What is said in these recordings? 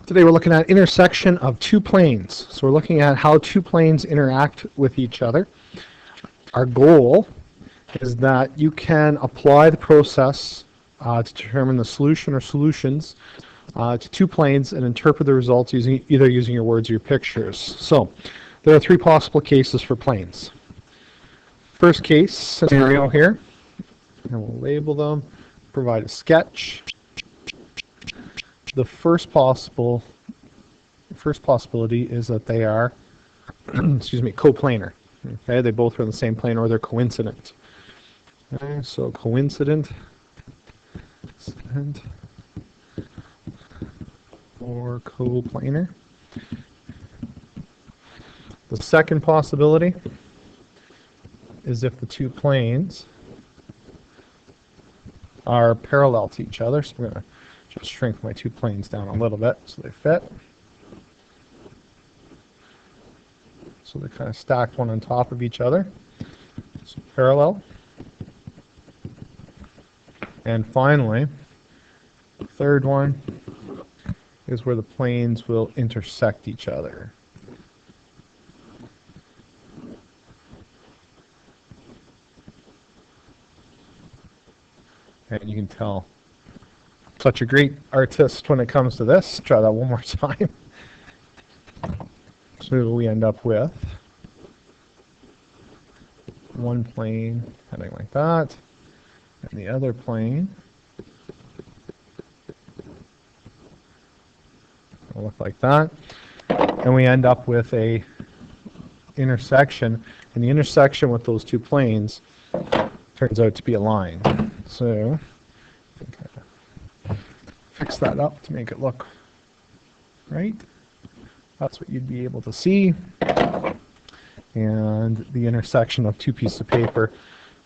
Today we're looking at intersection of two planes. So we're looking at how two planes interact with each other. Our goal is that you can apply the process to determine the solution or solutions to two planes and interpret the results either using your words or your pictures. So there are three possible cases for planes. First case scenario here, and we'll label them, provide a sketch. The first possibility is that they are coplanar. Okay, they both are in the same plane, or they're coincident. Okay, so coincident or coplanar. The second possibility is if the two planes are parallel to each other. So we're going to just shrink my two planes down a little bit so they fit. So they're kind of stacked one on top of each other. So parallel. And finally, the third one is where the planes will intersect each other. And you can tell such a great artist when it comes to this. Try that one more time. So we end up with one plane heading like that, and the other plane will look like that. And we end up with a intersection, and the intersection with those two planes turns out to be a line. So fix that up to make it look right. That's what you'd be able to see. And the intersection of two pieces of paper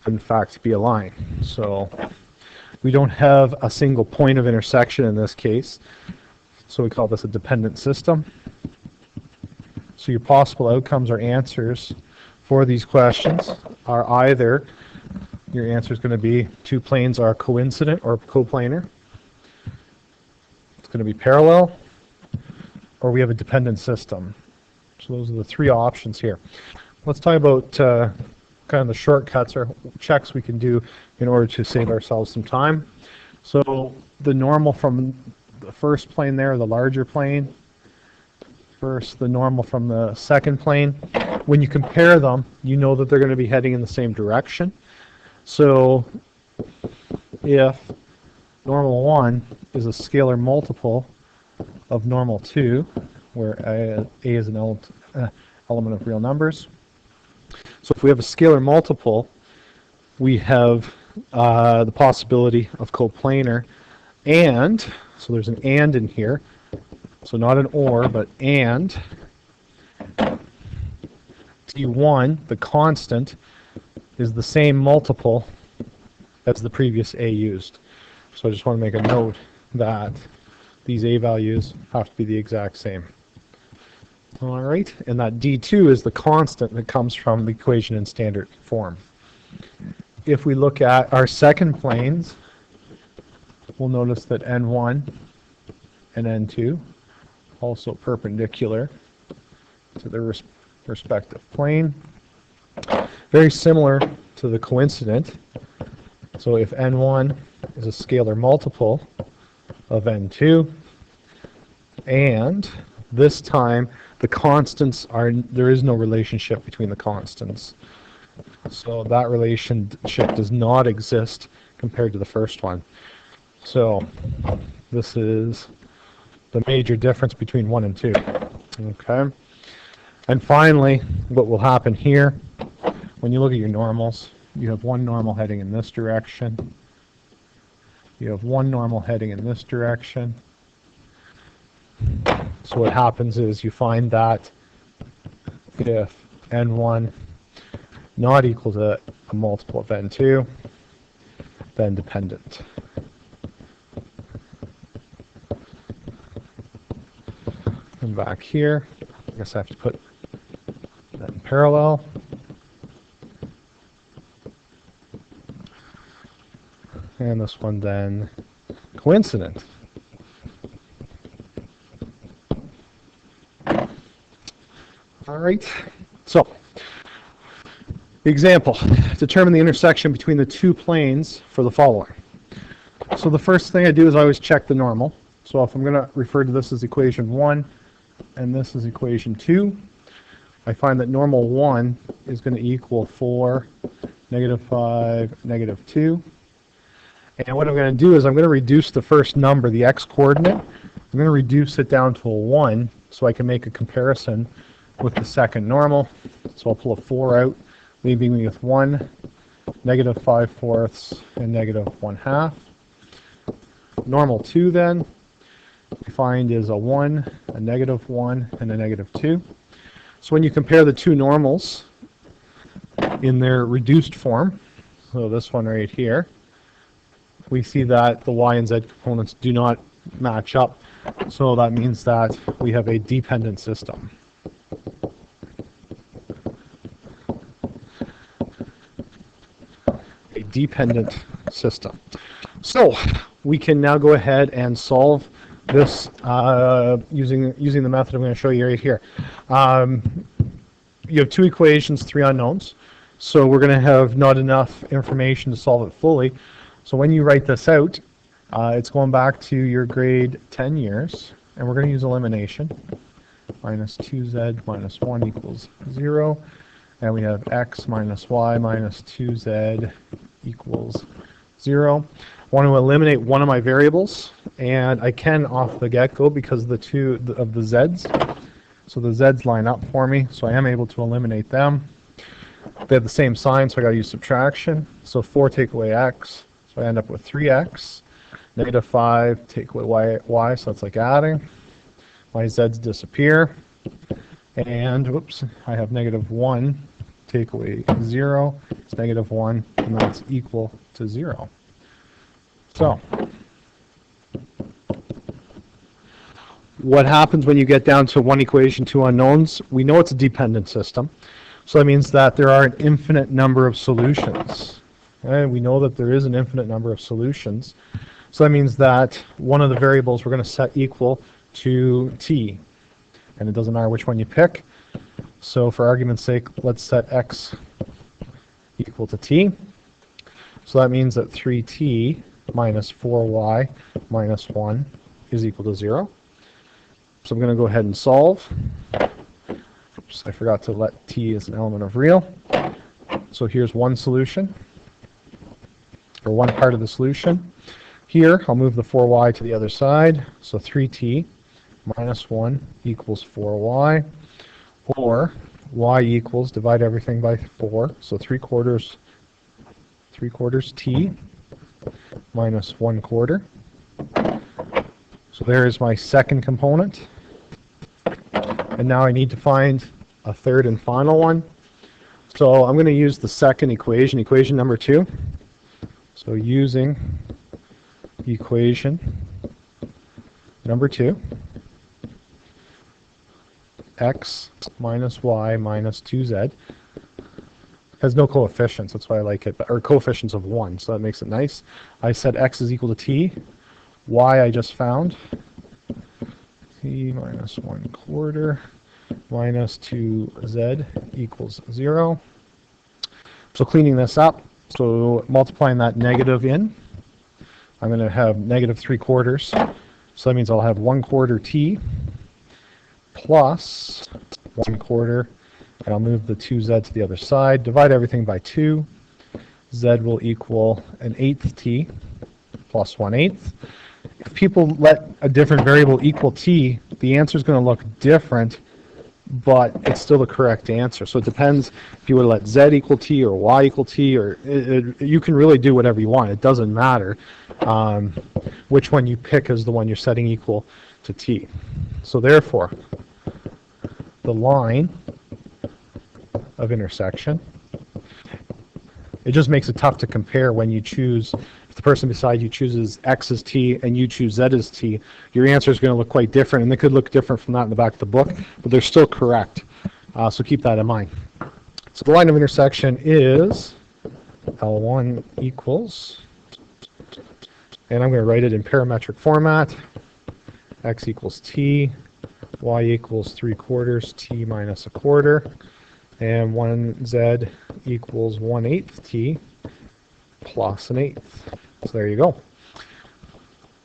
would in fact be a line. So we don't have a single point of intersection in this case. So we call this a dependent system. So your possible outcomes or answers for these questions are either your answer is going to be two planes are coincident or coplanar. It's going to be parallel, or we have a dependent system. So those are the three options here. Let's talk about kind of the shortcuts or checks we can do in order to save ourselves some time. So the normal from the first plane there, the larger plane, versus the normal from the second plane. When you compare them, you know that they're going to be heading in the same direction. So if normal 1 is a scalar multiple of normal 2, where A is an element of real numbers. So if we have a scalar multiple, we have the possibility of coplanar, and, so there's an and in here, so not an or, but and, T1, the constant, is the same multiple as the previous A used. So I just want to make a note that these A values have to be the exact same. All right, and that D2 is the constant that comes from the equation in standard form. If we look at our second planes, we'll notice that N1 and N2 also perpendicular to their respective plane. Very similar to the coincident. So if N1 is a scalar multiple of N2, and this time the constants are, there is no relationship between the constants. So that relationship does not exist compared to the first one. So this is the major difference between 1 and 2. Okay. And finally, what will happen here, when you look at your normals, you have one normal heading in this direction. You have one normal heading in this direction. So what happens is you find that if N1 not equal to a multiple of N2, then dependent. And back here, I guess I have to put that in parallel. And this one then coincident. right, so example, determine the intersection between the two planes for the following. So the first thing I do is I always check the normal. So if I'm going to refer to this as equation 1 and this is equation 2, I find that normal 1 is going to equal 4, -5, -2. And what I'm going to do is I'm going to reduce the first number, the x-coordinate. I'm going to reduce it down to a 1 so I can make a comparison with the second normal. So I'll pull a 4 out, leaving me with 1, -5/4, and -1/2. Normal 2 then, we find is a 1, a -1, and a -2. So when you compare the two normals in their reduced form, so this one right here, we see that the y and z components do not match up. So that means that we have a dependent system. A dependent system. So we can now go ahead and solve this using the method I'm going to show you right here. You have two equations, three unknowns. So we're going to have not enough information to solve it fully. So when you write this out, it's going back to your grade 10 years, and we're going to use elimination. Minus 2z minus 1 equals 0. And we have x minus y minus 2z equals 0. I want to eliminate one of my variables, and I can off the get-go because of the z's. So the z's line up for me, so I am able to eliminate them. They have the same sign, so I got to use subtraction. So 4 take away x, so I end up with 3x. -5 take away y, so that's like adding. My z's disappear. And, whoops, I have -1 take away 0. It's -1, and that's equal to 0. So, what happens when you get down to one equation, two unknowns? We know it's a dependent system. So that means that there are an infinite number of solutions. And we know that there is an infinite number of solutions. So that means that one of the variables we're going to set equal to t. And it doesn't matter which one you pick. So for argument's sake, let's set x equal to t. So that means that 3t minus 4y minus 1 is equal to 0. So I'm going to go ahead and solve. Oops, I forgot to let t as an element of real. So here's one solution, or one part of the solution. Here, I'll move the 4y to the other side. So 3t minus 1 equals 4y. Or y equals, divide everything by 4. So 3/4 t minus 1/4. So there is my second component. And now I need to find a third and final one. So I'm going to use the second equation, equation number 2. So using equation number 2, x minus y minus 2z has no coefficients, that's why I like it, or coefficients of 1, so that makes it nice. I said x is equal to t. Y I just found, t minus 1/4 minus 2z equals 0. So cleaning this up, so multiplying that negative in, I'm going to have -3/4. So that means I'll have 1/4 t plus 1/4, and I'll move the 2z to the other side. Divide everything by 2. Z will equal 1/8 t plus 1/8. If people let a different variable equal t, the answer is going to look different, but it's still the correct answer. So it depends if you would let z equal t or y equal t, or you can really do whatever you want. It doesn't matter which one you pick as the one you're setting equal to t. So therefore, the line of intersection, it just makes it tough to compare when you choose. If the person beside you chooses x as t and you choose z as t, your answer is going to look quite different, and they could look different from that in the back of the book, but they're still correct. So keep that in mind. So the line of intersection is L1 equals, and I'm going to write it in parametric format, x equals t y equals 3/4 t minus 1/4, and 1z equals 1/8 t plus 1/8. So there you go.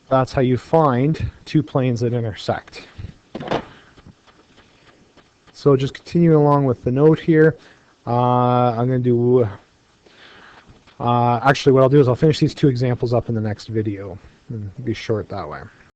That's how you find two planes that intersect. So just continuing along with the note here, I'm going to do, actually what I'll do is I'll finish these two examples up in the next video and be short that way.